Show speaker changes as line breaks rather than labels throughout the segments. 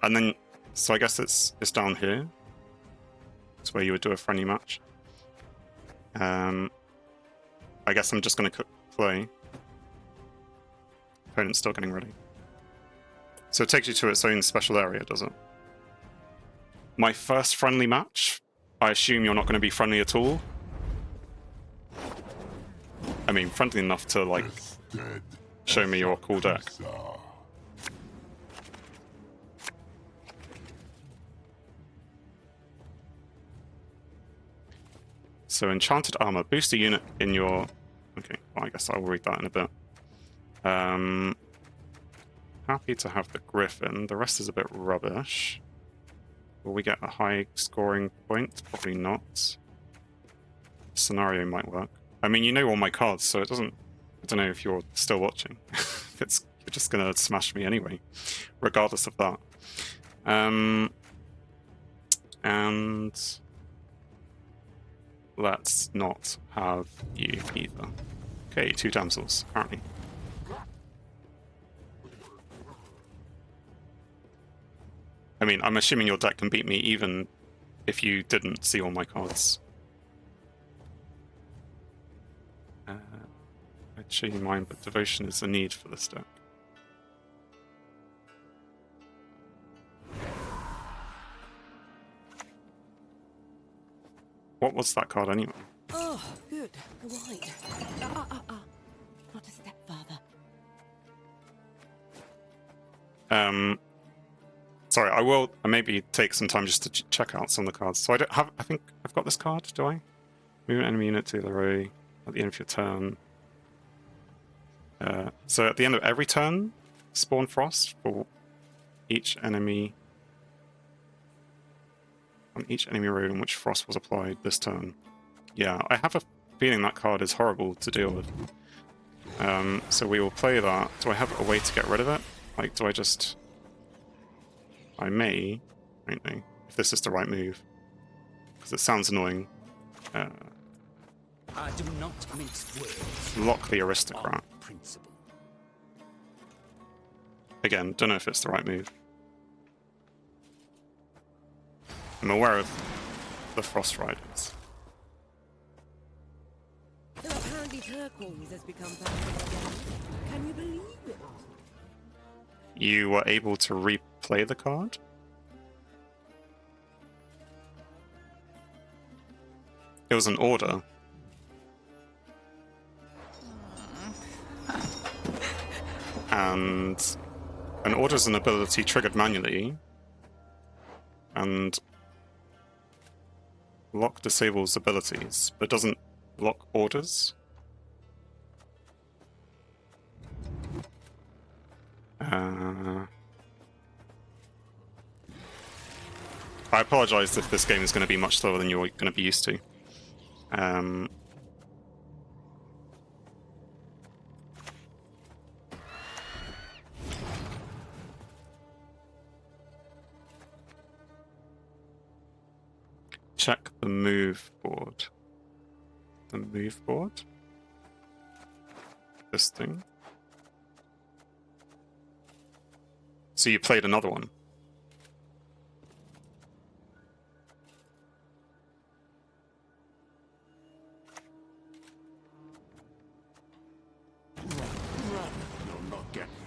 And then, so I guess it's down here. It's where you would do a friendly match. I guess I'm just going to play. Opponent's still getting ready. So it takes you to its own special area, does it? My first friendly match, I assume you're not going to be friendly at all. I mean, friendly enough to, like, show me your cool deck. So enchanted armor, boost a unit in your... Okay, well, I guess I'll read that in a bit. Happy to have the Griffin. The rest is a bit rubbish. Will we get a high scoring point? Probably not. Scenario might work. I mean, you know all my cards, so it doesn't... I don't know if you're still watching. You're just gonna smash me anyway, regardless of that. And... let's not have you either. Okay, 2 damsels, apparently. I mean, I'm assuming your deck can beat me even if you didn't see all my cards. I'd show you mine, but devotion is a need for this deck. What was that card anyway?
Oh, good. Right. Not a step further.
Sorry, I will maybe take some time just to check out some of the cards. So I don't have. I think I've got this card. Do I? Move an enemy unit to the row at the end of your turn. So at the end of every turn, spawn frost for each enemy on each enemy road in which frost was applied this turn. Yeah, I have a feeling that card is horrible to deal with. So we will play that. Do I have a way to get rid of it? Like, do I just... I may... I don't know if this is the right move. Because it sounds annoying.
I do not mince words.
Lock the aristocrat.
Principle.
Again, don't know if it's the right move. I'm aware of the Frost Riders.
So apparently turquoise has become popular again. Can you believe it?
You were able to replay the card? It was an order. And an order is an ability triggered manually. And lock disables abilities, but doesn't lock orders. I apologize if this game is going to be much slower than you're going to be used to. Check the move board. The move board? This thing. So you played another one.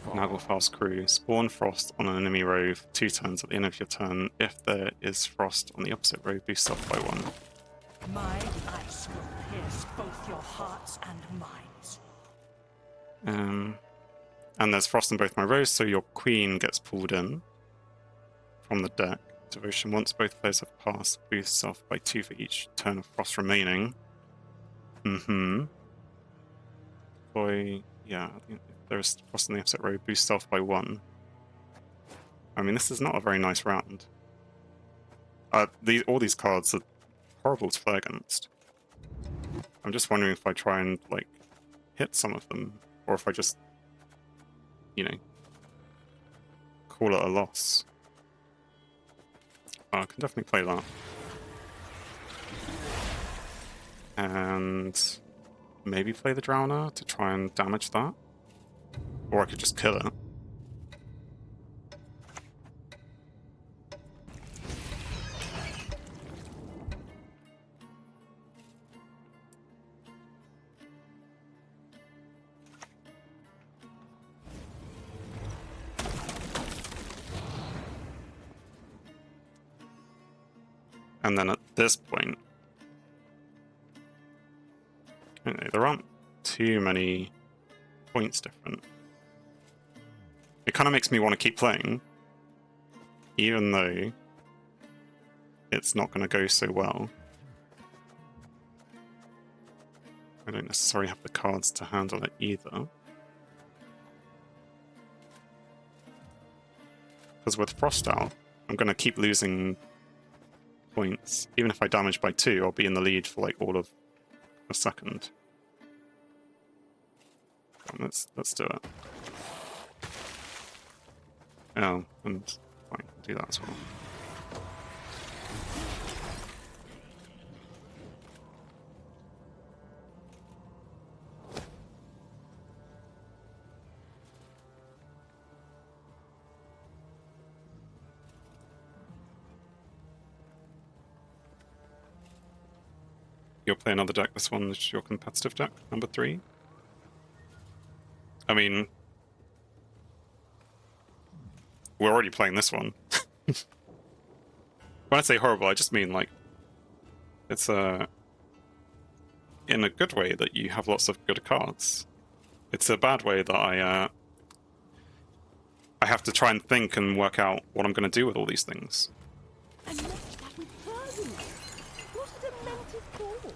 Naglfar's crew. Spawn frost on an enemy row for 2 turns at the end of your turn. If there is frost on the opposite row, boost off by 1.
My ice will pierce both your hearts and minds.
And there's frost on both my rows, so your queen gets pulled in from the deck. Devotion, once both players have passed, boosts off by 2 for each turn of frost remaining. Boy, yeah, if there's frost on the opposite row, boosts off by 1. I mean, this is not a very nice round. All these cards are horrible to play against. I'm just wondering if I try and, like, hit some of them, or if I just, you know, call it a loss. I can definitely play that. And maybe play the Drowner to try and damage that. Or I could just kill it. And then at this point, there aren't too many points different. It kind of makes me want to keep playing, even though it's not going to go so well. I don't necessarily have the cards to handle it either. Because with Frost out, I'm going to keep losing points. Even if I damage by 2, I'll be in the lead for like all of a second. Let's do it. Oh, and fine, do that as well. You'll play another deck. This one is your competitive deck, number 3. I mean, we're already playing this one. When I say horrible, I just mean like it's in a good way that you have lots of good cards. It's a bad way that I have to try and think and work out what I'm going to do with all these things.
And match that with furtherance. What a demented thought.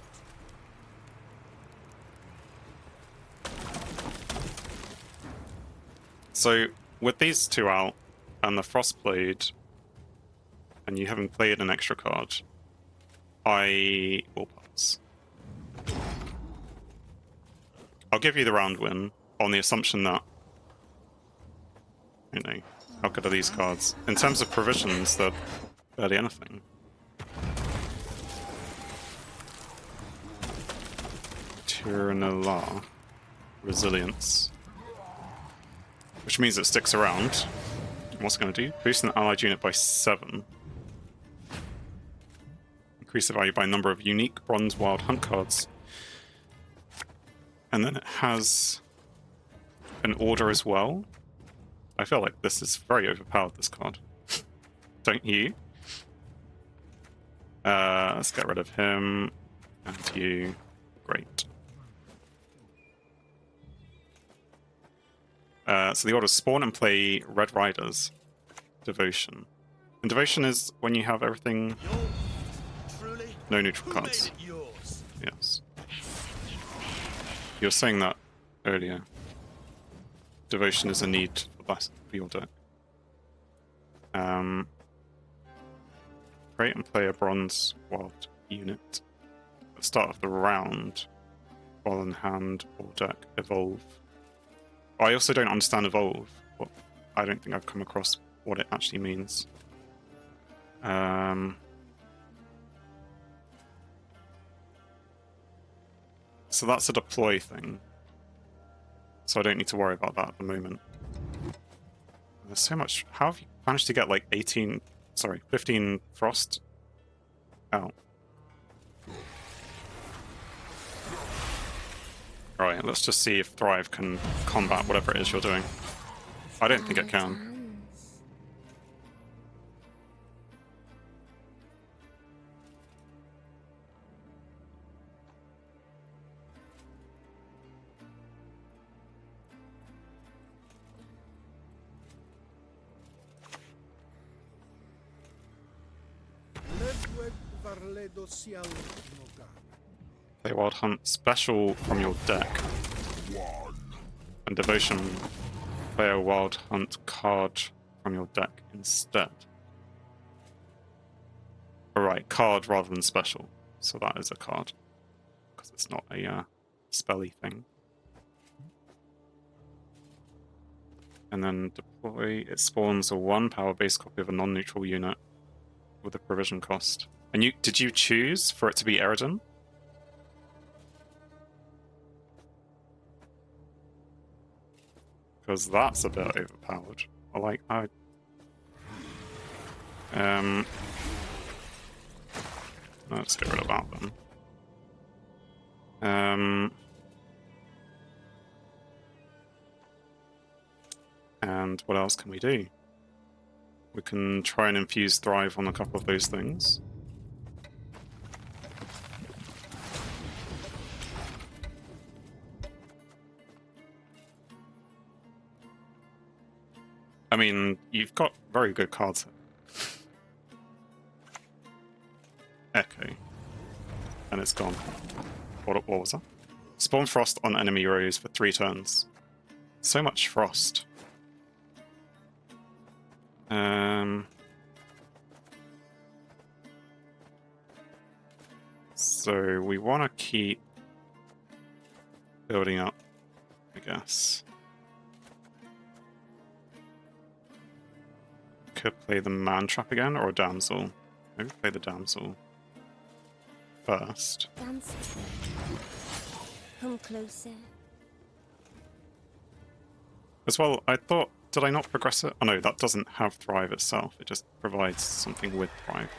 So with these 2 out and the Frostblade, and you haven't played an extra card, I will pass. I'll give you the round win on the assumption that, you know, how good are these cards? In terms of provisions, they're barely anything. Tyrannola. Resilience. Which means it sticks around. What's it going to do? Boost an allied unit by 7. Increase the value by number of unique bronze wild hunt cards. And then it has an order as well. I feel like this is very overpowered, this card. Don't you? Let's get rid of him. And you. Great. So the order is spawn and play Red Riders. Devotion. And Devotion is when you have everything... No neutral cards. Yes. You were saying that earlier. Devotion is a need for your deck. Create and play a bronze wild unit. At the start of the round, while in hand or deck, evolve. I also don't understand evolve. I don't think I've come across what it actually means. So that's a deploy thing. So I don't need to worry about that at the moment. There's so much. How have you managed to get like 15 frost out? Right, let's just see if Thrive can combat whatever it is you're doing. I don't think it can. Play Wild Hunt special from your deck. And Devotion, play a Wild Hunt card from your deck instead. Alright, card rather than special. So that is a card. Because it's not a spelly thing. And then deploy, it spawns a 1 power base copy of a non-neutral unit with a provision cost. And did you choose for it to be Eridan? Because that's a bit overpowered. Let's get rid of that then. And what else can we do? We can try and infuse Thrive on a couple of those things. I mean, you've got very good cards. Echo. And it's gone. What was that? Spawn Frost on enemy rows for 3 turns. So much Frost. So we want to keep building up, I guess. Could play the Man Trap again, or a Damsel. Maybe play the Damsel first.
Dance. Come closer.
As well, I thought, did I not progress it? Oh no, that doesn't have Thrive itself. It just provides something with Thrive.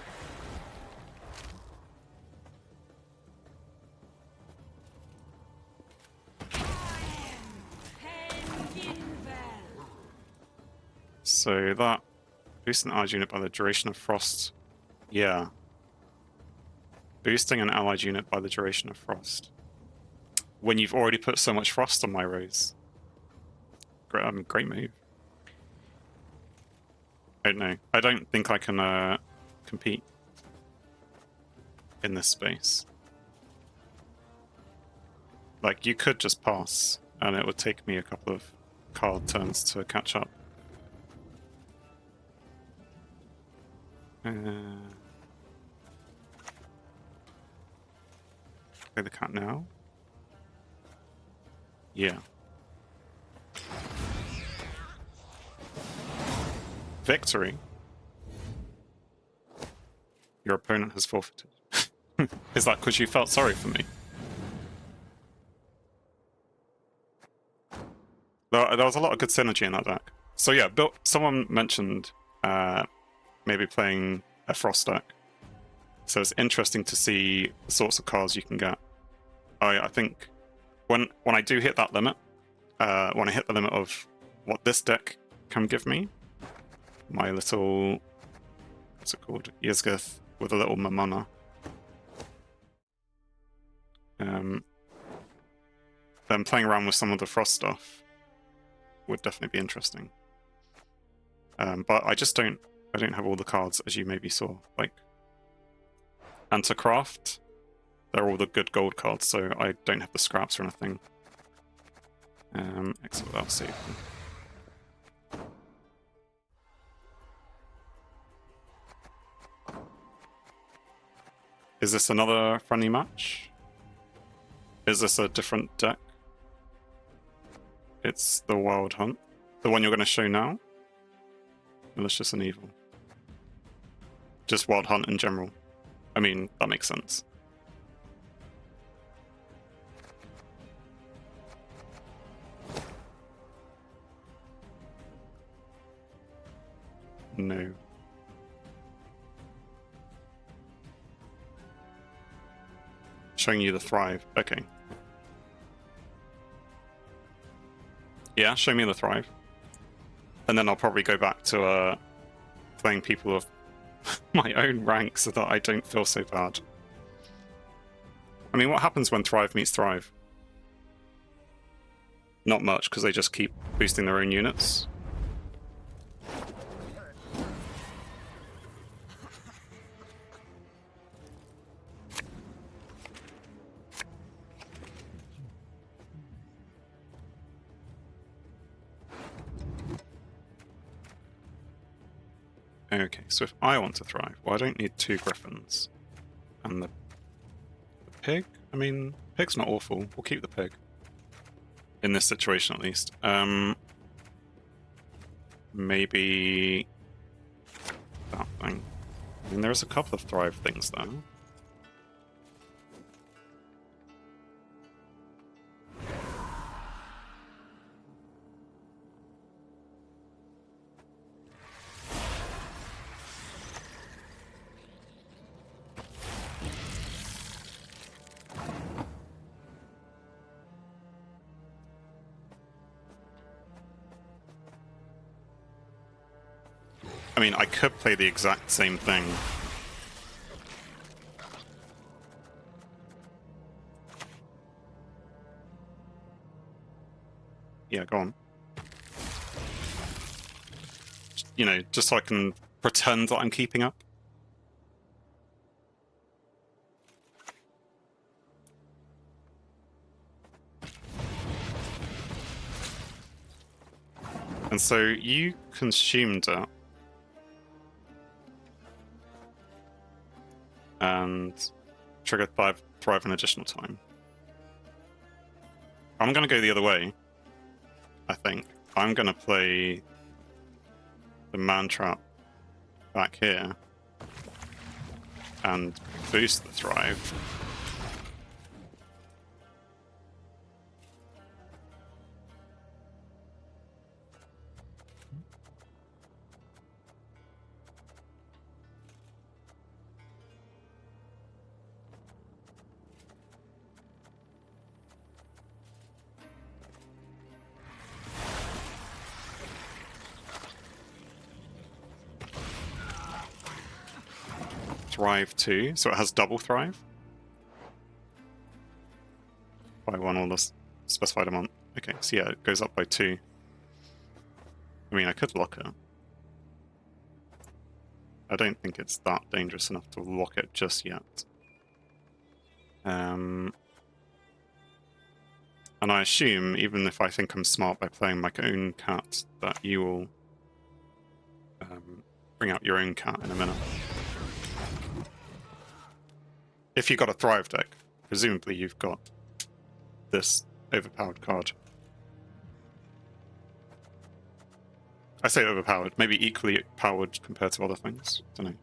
So that boosts an allied unit by the duration of Frost. Yeah. Boosting an allied unit by the duration of Frost. When you've already put so much Frost on my rows. Great move. I don't know. I don't think I can compete in this space. Like, you could just pass, and it would take me a couple of card turns to catch up. Play the cat now? Yeah. Victory. Your opponent has forfeited. Is that because you felt sorry for me? There was a lot of good synergy in that deck. So yeah, someone mentioned maybe playing a Frost deck. So it's interesting to see the sorts of cards you can get. I think when I do hit that limit, when I hit the limit of what this deck can give me, my little, what's it called? Yizgith with a little Mamona. Then playing around with some of the Frost stuff would definitely be interesting. But I don't have all the cards, as you maybe saw. Like, Anticraft, they're all the good gold cards, so I don't have the scraps or anything. Except without saving. Is this another friendly match? Is this a different deck? It's the Wild Hunt. The one you're going to show now? Malicious and Evil. Just Wild Hunt in general. I mean, that makes sense. No. Showing you the Thrive. Okay. Yeah, show me the Thrive. And then I'll probably go back to playing people of my own rank so that I don't feel so bad. I mean, what happens when Thrive meets Thrive? Not much, because they just keep boosting their own units. Okay, so if I want to thrive, well, I don't need 2 griffins. And the pig? I mean, pig's not awful. We'll keep the pig. In this situation, at least. Maybe that thing. I mean, there's a couple of thrive things, though. I mean, I could play the exact same thing. Yeah, go on. you know, just so I can pretend that I'm keeping up. And so you consumed it. And triggered thrive an additional time. I'm going to go the other way, I think. I'm going to play the man trap back here and boost the thrive. Thrive 2, so it has double thrive. By 1 or the specified amount. Okay, so yeah, it goes up by 2. I mean, I could lock it. I don't think it's that dangerous enough to lock it just yet. And I assume, even if I think I'm smart by playing my own cat, that you will bring out your own cat in a minute. If you've got a Thrive deck, presumably you've got this overpowered card. I say overpowered, maybe equally powered compared to other things. Don't know.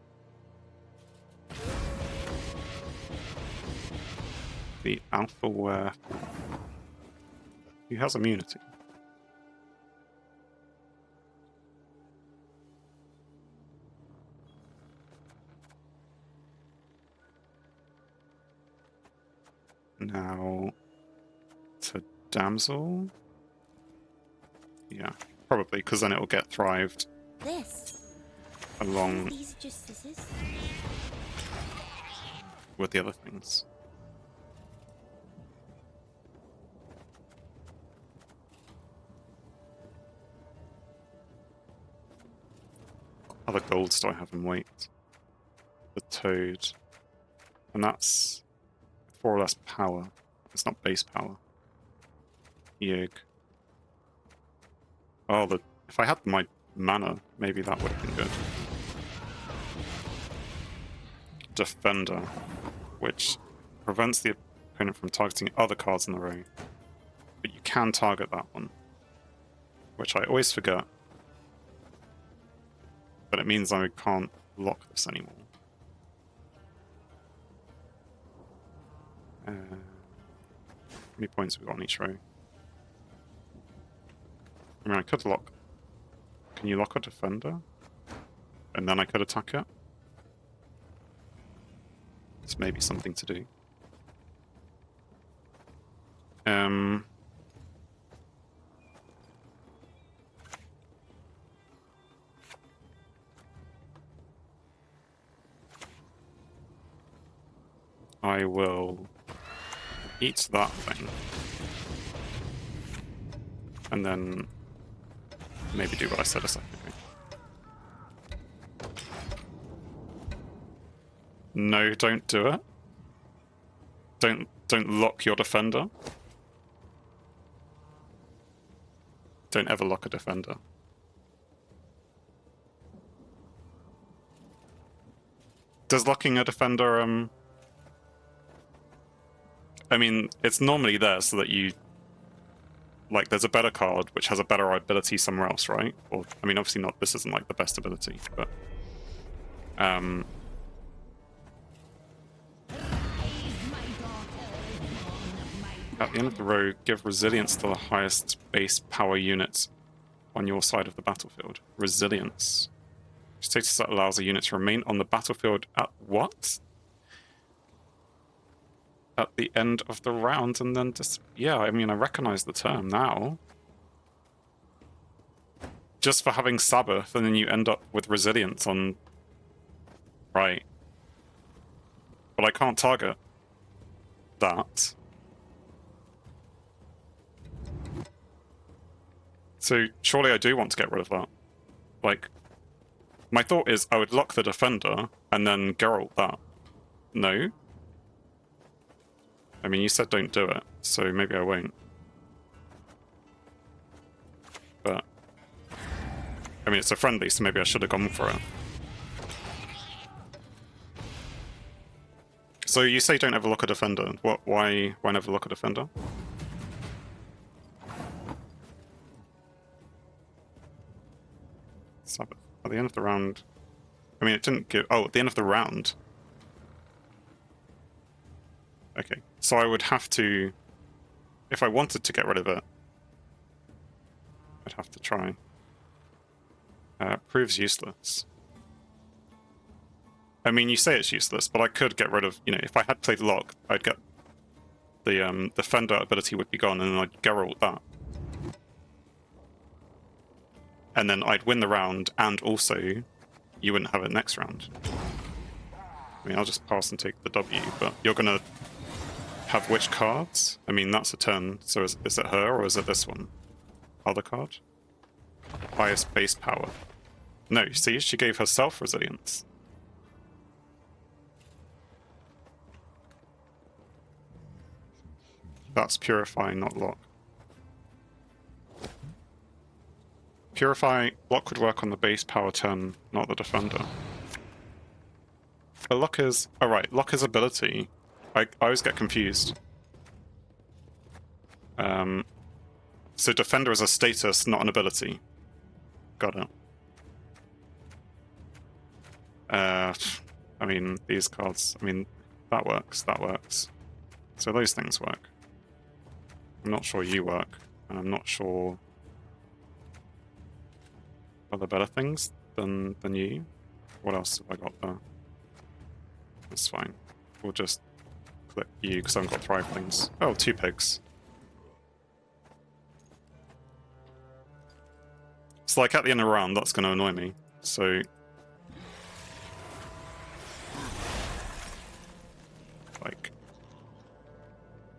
The Alpha Werewolf. He has immunity. Now to Damsel. Yeah, probably, because then it will get thrived
This.
along
These are just scissors.
with the other things. Other golds do I have in weight? The Toad. And that's 4 or less power. It's not base power. Yig. Oh, if I had my mana, maybe that would have been good. Defender, which prevents the opponent from targeting other cards in the row. But you can target that one, which I always forget. But it means I can't lock this anymore. How many points have we got on each row? I mean, I could lock. Can you lock a defender? And then I could attack it? It's maybe something to do. I will eat that thing. And then maybe do what I said a second ago. No, don't do it. Don't lock your defender. Don't ever lock a defender. Does locking a defender I mean, it's normally there so that you, like, there's a better card which has a better ability somewhere else, right? Or, I mean, obviously not, this isn't like the best ability, but at the end of the row, give resilience to the highest base power unit on your side of the battlefield. Resilience. Status that allows a unit to remain on the battlefield at what? At the end of the round, and then just, yeah, I mean, I recognize the term now. Just for having Sabbath, and then you end up with resilience on... Right. But I can't target that. So, surely I do want to get rid of that. Like, My thought is I would lock the defender and then Geralt that. No? I mean, you said don't do it, so maybe I won't. But I mean, it's a friendly, so maybe I should have gone for it. So you say don't ever lock a defender. What? Why never lock a defender? Sabbath. At the end of the round... I mean, it didn't give... Oh, at the end of the round. Okay. So I would have to... If I wanted to get rid of it, I'd have to try. Proves useless. I mean, you say it's useless, but I could get rid of... You know, if I had played lock, I'd get... The defender ability would be gone, and then I'd Geralt that. And then I'd win the round, and also you wouldn't have it next round. I mean, I'll just pass and take the W, but you're gonna have which cards? I mean, that's a turn, so is it her, or is it this one? Other card? Highest base power. No, see, she gave herself resilience. That's Purify, not Lock. Purify, Lock would work on the base power turn, not the defender. But Lock is... Oh right, Lock is ability. I always get confused. So defender is a status, not an ability. Got it. I mean, these cards... I mean, that works, that works. So those things work. I'm not sure you work, and I'm not sure... Are there better things than you? What else have I got there? That's fine. We'll just click you, because I haven't got Thrivelings. Oh, 2 pigs. It's like at the end of the round, that's going to annoy me. So... Like...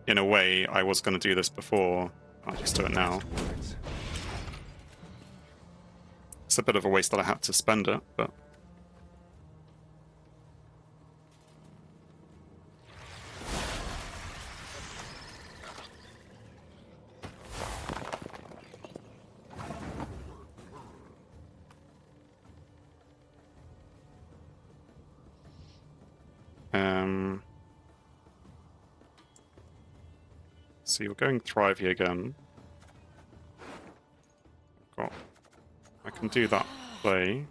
In a way, I was going to do this before. I'll just do it now. It's a bit of a waste that I had to spend it, but... So you're going Thrivey again. I can do that play.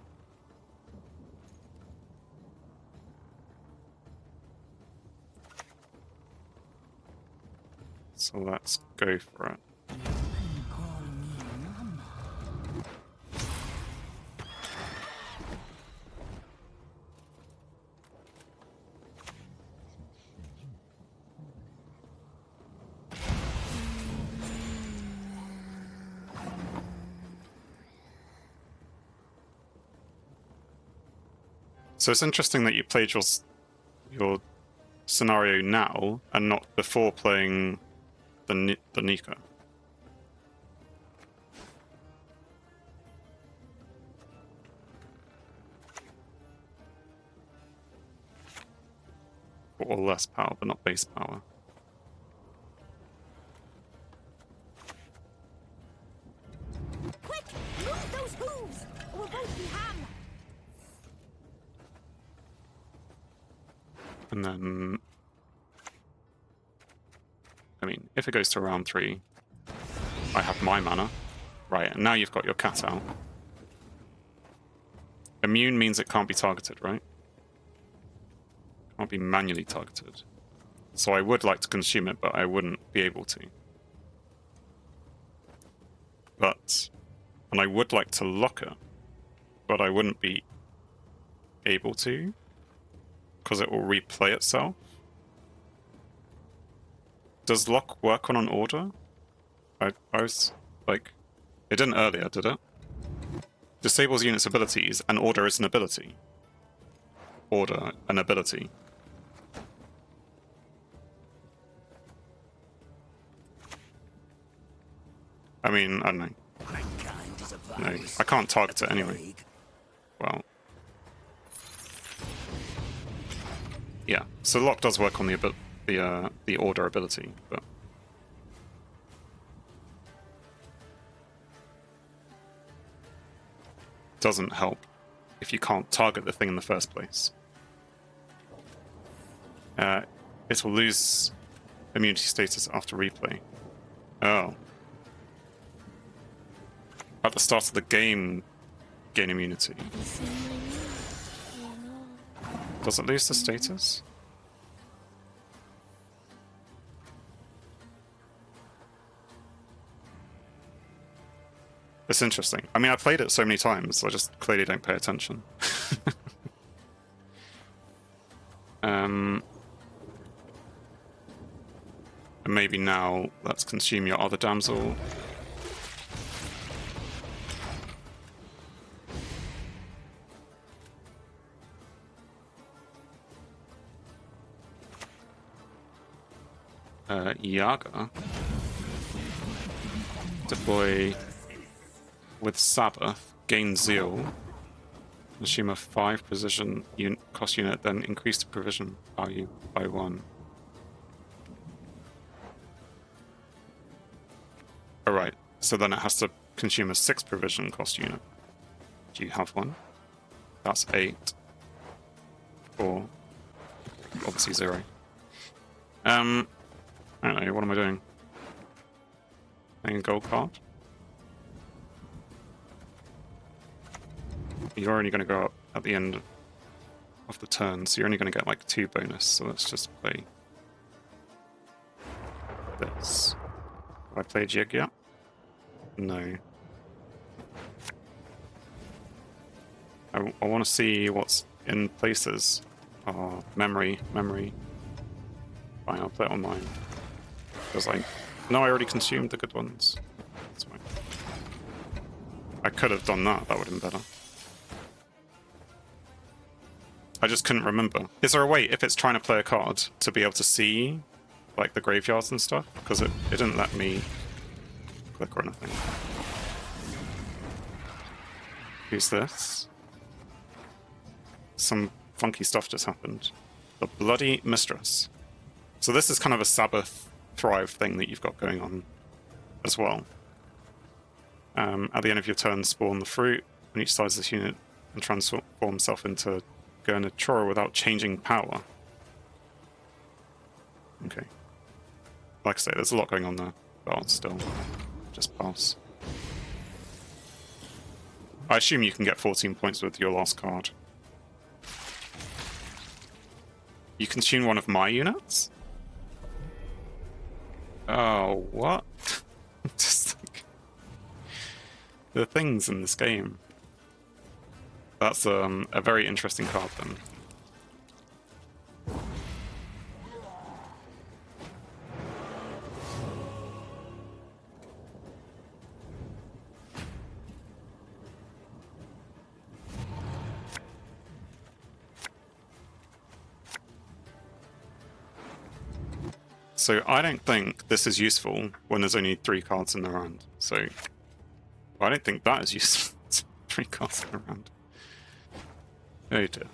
So let's go for it. So it's interesting that you played your scenario now and not before playing the Nika. Or less power, but not base power.
Quick! Move those hooves! Or we'll both be ham!
And then... I mean, if it goes to round 3, I have my mana. Right, and now you've got your cat out. Immune means it can't be targeted, right? Can't be manually targeted. So I would like to consume it, but I wouldn't be able to. And I would like to lock it, but I wouldn't be able to, because it will replay itself. Does lock work on an order? I was like, it didn't earlier, did it? Disables units' abilities, and order is an ability. Order, an ability. I mean, I don't know. No, I can't target it anyway. Well, Yeah, so lock does work on the order ability, but doesn't help if you can't target the thing in the first place. It will lose immunity status after replay. Oh. At the start of the game, gain immunity. Does it lose the status? It's interesting. I mean, I played it so many times, I just clearly don't pay attention. And maybe now, let's consume your other damsel. Yaga. Deploy with Sabbath, gain Zeal. Consume a 5 precision cost unit, then increase the provision value by 1. Alright, so then it has to consume a 6 provision cost unit. Do you have one? That's 8. 4. Obviously 0. I don't know, what am I doing? Playing a gold card? You're only going to go up at the end of the turn, so you're only going to get like 2 bonus, so let's just play this. Have I played Jig yet? No. I want to see what's in places. Oh, memory. Fine, I'll play it on mine. Because no, I already consumed the good ones. That's fine. I could have done that, that would have been better. I just couldn't remember. Is there a way, if it's trying to play a card, to be able to see, like, the graveyards and stuff? Because it didn't let me click or anything. Who's this? Some funky stuff just happened. The Bloody Mistress. So this is kind of a Sabbath Thrive thing that you've got going on as well. At the end of your turn, spawn the fruit on each side of this unit and transform himself into Garnatura without changing power. Okay. Like I say, there's a lot going on there, but I'll still just pass. I assume you can get 14 points with your last card. You consume one of my units? Oh, what? Just like the things in this game. That's a very interesting card then. So I don't think this is useful when there's only 3 cards in the round. So I don't think that is useful. 3 cards in the round. Oh dear.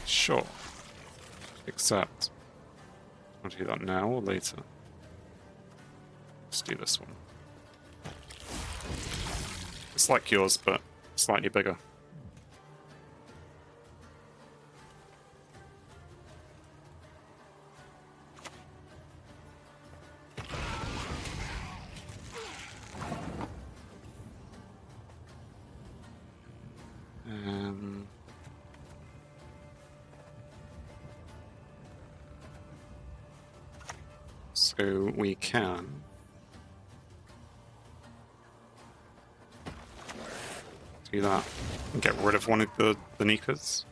Sure. Except, I'll do that now or later. Let's do this one. It's like yours, but slightly bigger. So we can do that and get rid of one of the Nikas.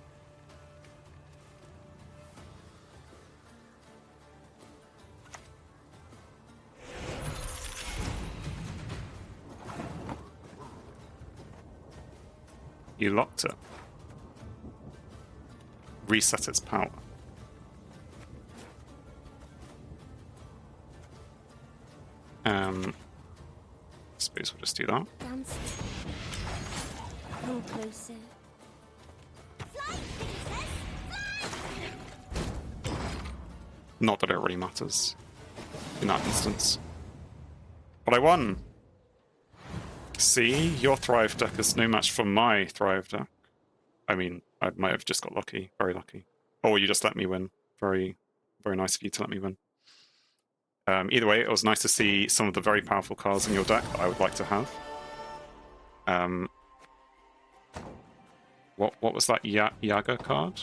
You locked it. Reset its power. I suppose we'll just do that.
Dance. Come closer. Fly, princess! Fly!
Not that it really matters in that instance. But I won! See, your Thrive deck is no match for my Thrive deck. I mean, I might have just got lucky, very lucky. Or you just let me win. Very, very nice of you to let me win. Either way, it was nice to see some of the very powerful cards in your deck that I would like to have. What was that Yaga card?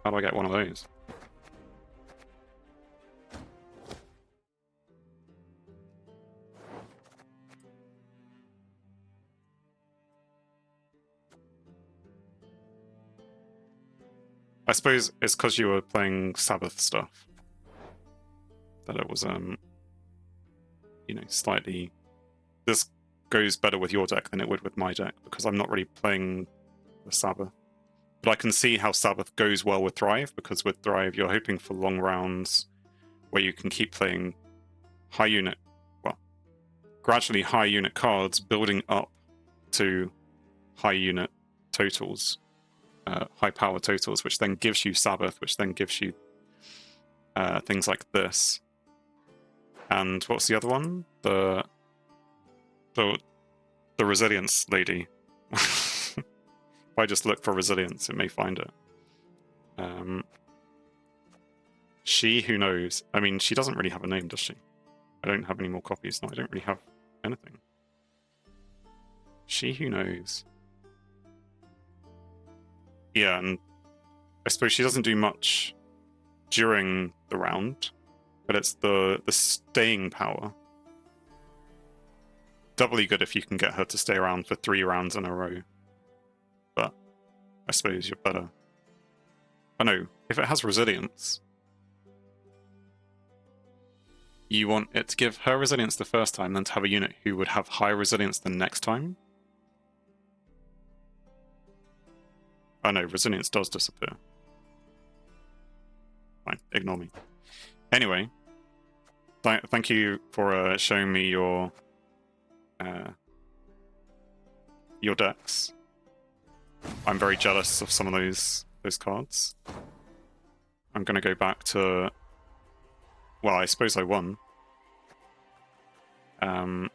How do I get one of those? I suppose it's because you were playing Sabbath stuff that it was, you know, slightly. This goes better with your deck than it would with my deck because I'm not really playing the Sabbath. But I can see how Sabbath goes well with Thrive because with Thrive you're hoping for long rounds where you can keep playing high unit, well, gradually high unit cards building up to high unit totals. High power totals, which then gives you Sabbath, which then gives you things like this. And what's the other one? The resilience lady. If I just look for resilience, it may find it. She who knows. I mean, she doesn't really have a name, does she? I don't have any more copies. No, I don't really have anything. She who knows. Yeah, and I suppose she doesn't do much during the round, but it's the staying power. Doubly good if you can get her to stay around for 3 rounds in a row. But I suppose you're better. I know, if it has resilience, you want it to give her resilience the first time, then to have a unit who would have higher resilience the next time. Oh no, resilience does disappear. Fine, ignore me. Anyway, thank you for showing me your decks. I'm very jealous of some of those cards. I'm gonna go back to. Well, I suppose I won. But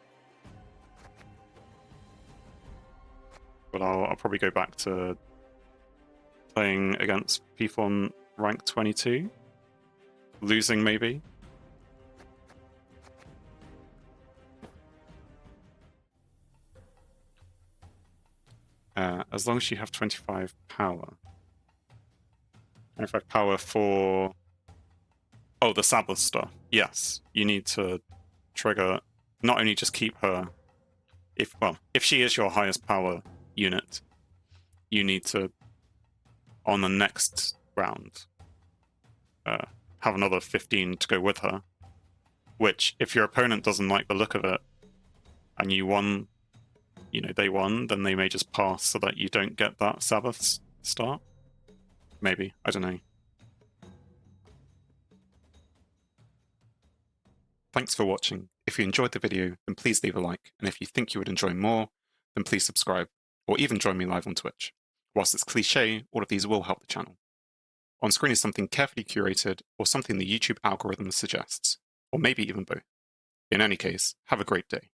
I'll probably go back to playing against people on rank 22. Losing, maybe. As long as you have 25 power. 25 power for... Oh, the Sabbath stuff. Yes, you need to trigger... Not only just keep her... If she is your highest power unit, you need to, on the next round, have another 15 to go with her. Which, if your opponent doesn't like the look of it, and you won, you know, they won, then they may just pass so that you don't get that Sabbath start. Maybe, I don't know. Thanks for watching. If you enjoyed the video, then please leave a like, and if you think you would enjoy more, then please subscribe, or even join me live on Twitch. Whilst it's cliche, all of these will help the channel. On screen is something carefully curated, or something the YouTube algorithm suggests, or maybe even both. In any case, have a great day.